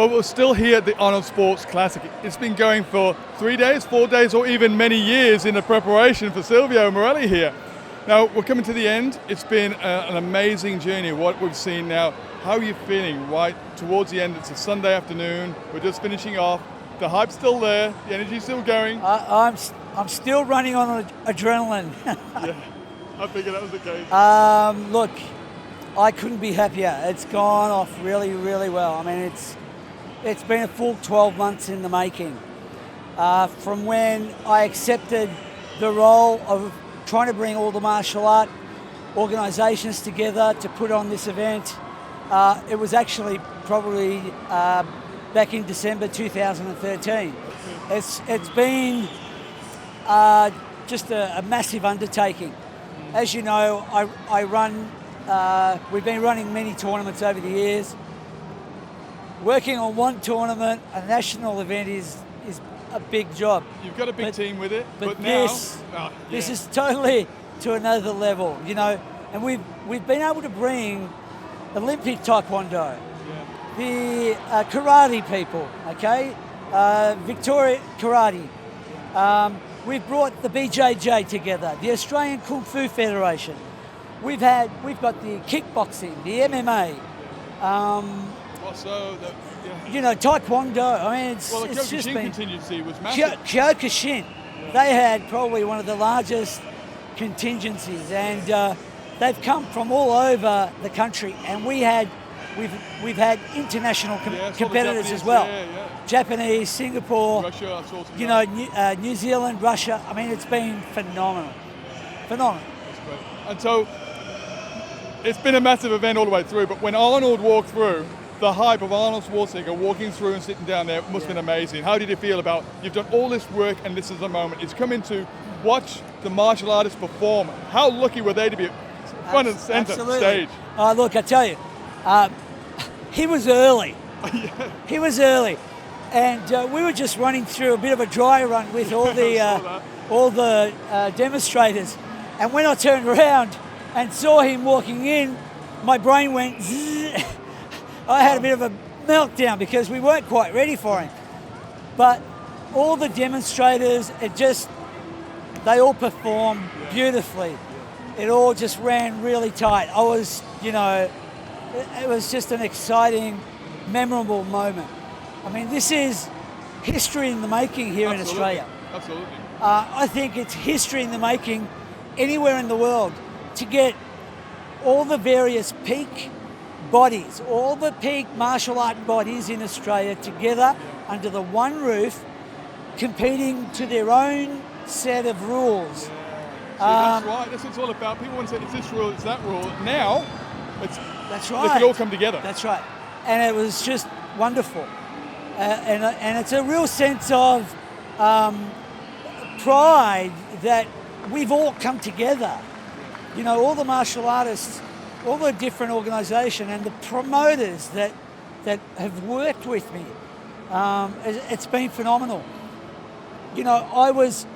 Well, we're still here at the Arnold Sports Classic. It's been going for 3 days, 4 days, or even many years in the preparation for Silvio Morelli here. Now, we're coming to the end. It's been an amazing journey, what we've seen now. How are you feeling right towards the end? It's a Sunday afternoon. We're just finishing off. The hype's still there. The energy's still going. I'm still running on adrenaline. Yeah, I figured that was the case. Look, I couldn't be happier. It's gone off really, really well. I mean, it's been a full 12 months in the making. From when I accepted the role of trying to bring all the martial art organisations together to put on this event, it was actually probably back in December 2013. It's been just a massive undertaking. As you know, I run. We've been running many tournaments over the years. Working on one tournament, a national event, is a big job. You've got a big team with it, but this is totally to another level, you know. And we've been able to bring Olympic Taekwondo, the karate people, okay, Victoria Karate. We've brought the BJJ together, the Australian Kung Fu Federation. We've got the kickboxing, the MMA. You know, Taekwondo. I mean, the it's just been contingency was massive. Kyokushin. They had probably one of the largest contingencies, and they've come from all over the country. And we've had international competitors as well. Japanese, Singapore, Russia, you know, New Zealand, Russia. I mean, it's been phenomenal. Phenomenal. That's great. And so it's been a massive event all the way through. But when Arnold walked through, the hype of Arnold Schwarzenegger walking through and sitting down there must have been amazing. How did you feel about, you've done all this work and this is the moment. It's coming to watch the martial artists perform. How lucky were they to be front and center stage? Look, I tell you, he was early. He was early. And we were just running through a bit of a dry run with all the demonstrators. And when I turned around and saw him walking in, my brain went zzz. I had a bit of a meltdown because we weren't quite ready for him. But all the demonstrators, they all performed beautifully. It all just ran really tight. It was just an exciting, memorable moment. I mean, this is history in the making here in Australia. Absolutely. I think it's history in the making anywhere in the world to get all the various peak bodies, all the peak martial art bodies in Australia together under the one roof, competing to their own set of rules. That's right. That's what it's all about. People want to say it's this rule, it's that rule. Now, that's right. They could all come together. That's right. And it was just wonderful. And it's a real sense of pride that we've all come together. You know, all the martial artists, all the different organisations and the promoters that have worked with me. It's been phenomenal. You know, I was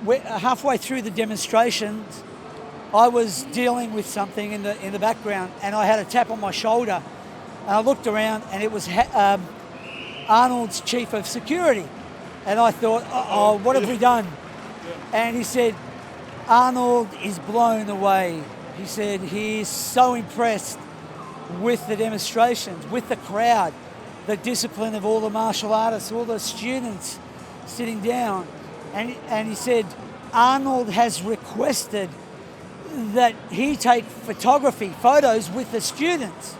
halfway through the demonstrations, I was dealing with something in the background, and I had a tap on my shoulder, and I looked around, and it was Arnold's chief of security, and I thought, what have we done? And he said, Arnold is blown away. He said he's so impressed with the demonstrations, with the crowd, the discipline of all the martial artists, all the students sitting down. And he said Arnold has requested that he take photos with the students.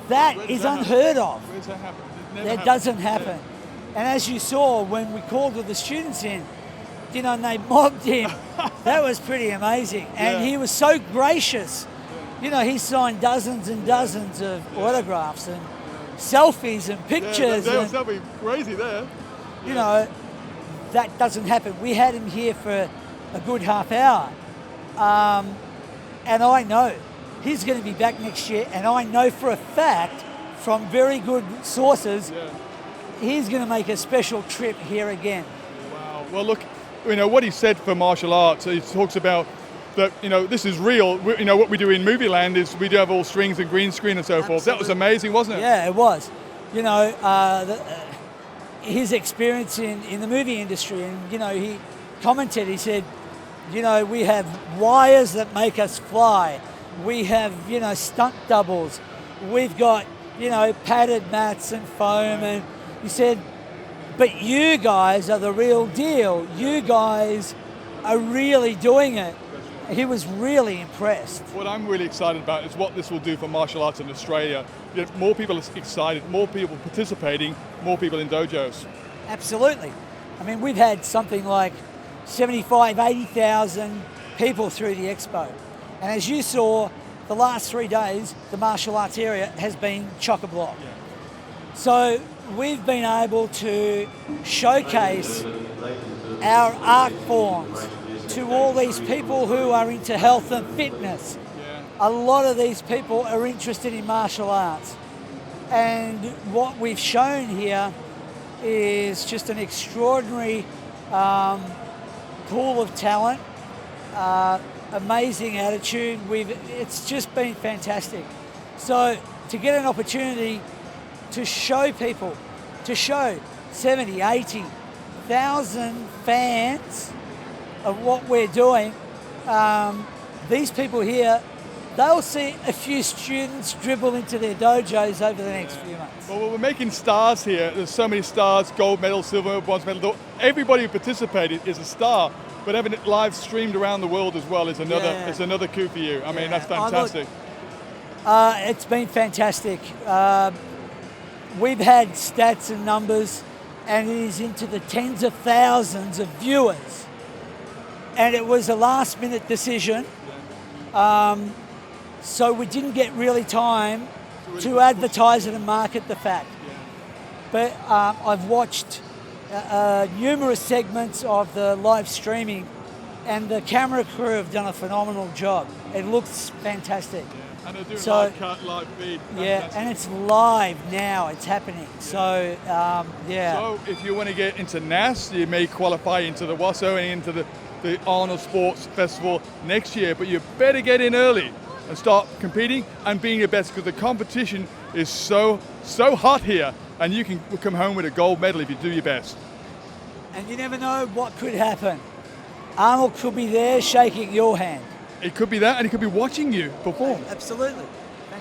That is unheard of. Where does that happen? That doesn't happen. Yeah. And as you saw when we called all the students in, you know, and they mobbed him, that was pretty amazing. And he was so gracious. You know, he signed dozens and dozens of autographs and selfies and pictures. Yeah, that'll be crazy there. You know, that doesn't happen. We had him here for a good half hour. And I know he's going to be back next year. And I know for a fact, from very good sources, he's going to make a special trip here again. Wow. Well, look, you know, what he said for martial arts, he talks about that, you know, this is real. You know, what we do in movie land is we do have all strings and green screen and so forth. That was amazing, wasn't it? Yeah, it was. his experience in the movie industry. And, he commented, he said, we have wires that make us fly. We have, stunt doubles. We've got, padded mats and foam. And he said, but you guys are the real deal. You guys are really doing it. He was really impressed. What I'm really excited about is what this will do for martial arts in Australia. More people are excited, more people participating, more people in dojos. Absolutely. I mean, we've had something like 75, 80,000 people through the expo. And as you saw, the last 3 days, the martial arts area has been chock-a-block. Yeah. So we've been able to showcase our art forms to all these people who are into health and fitness. Yeah. A lot of these people are interested in martial arts. And what we've shown here is just an extraordinary pool of talent, amazing attitude. It's just been fantastic. So to get an opportunity to show people, to show 70, 80,000 fans of what we're doing, these people here, they'll see a few students dribble into their dojos over the next few months. Well, we're making stars here. There's so many stars, gold medal, silver, bronze medal. Everybody who participated is a star, but having it live streamed around the world as well is another coup for you. I mean, that's fantastic. It's been fantastic. We've had stats and numbers, and it is into the tens of thousands of viewers. And it was a last-minute decision. So we didn't get really time to advertise it and market the fact. But I've watched numerous segments of the live streaming, and the camera crew have done a phenomenal job. It looks fantastic. And they're doing live cut, live feed. Yeah, and it's live now. It's happening. So, So if you want to get into NAS, you may qualify into the WASO and into the Arnold Sports Festival next year, but you better get in early and start competing and being your best, because the competition is so hot here, and you can come home with a gold medal if you do your best. And you never know what could happen. Arnold could be there shaking your hand. It could be that, and he could be watching you perform. Absolutely.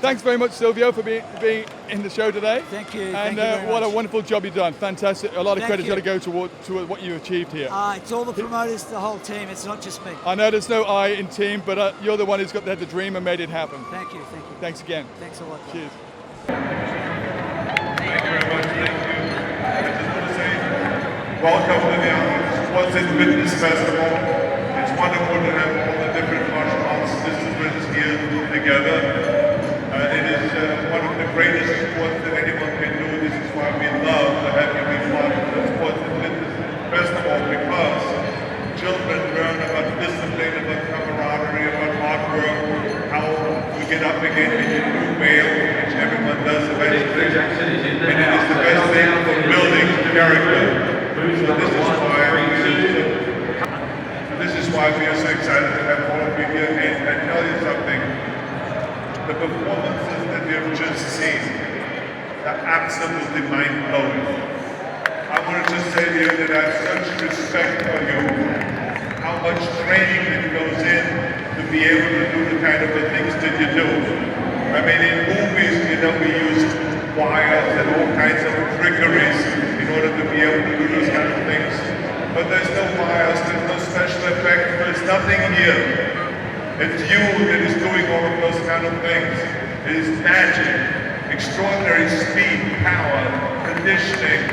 Thanks very much, Silvio, for being in the show today. Thank you. And Thank you very what much. a wonderful job you've done. Fantastic. A lot of credit's got to go to what you achieved here. It's all the promoters, the whole team. It's not just me. I know there's no I in team, but you're the one who's got the dream and made it happen. Thank you. Thank you. Thanks again. Thanks a lot. Cheers. Thank you very much. Thank you. I just want to say welcome to the Arnold Sports and Fitness Festival. It's wonderful to have all the different martial arts disciplines here together. It is one of the greatest sports that anyone can do. This is why we love having you be part of the Sports and Fitness Festival, because children learn about discipline, about camaraderie, about hard work, how we get up again and you do fail, which everyone does eventually. And it is the best thing for building character. So this is why we are so excited to have all of you here. And I tell you something, the performances that we have just seen are absolutely mind-blowing. I want to just say here that I have such respect for you, how much training it goes in to be able to do the kind of the things that you do. I mean, in movies, we use wires and all kinds of trickeries in order to be able to do those kind of things. But there's no wires, there's no special effects, there's nothing here. It's you that is doing all of those kind of things. It is magic, extraordinary speed, power, conditioning.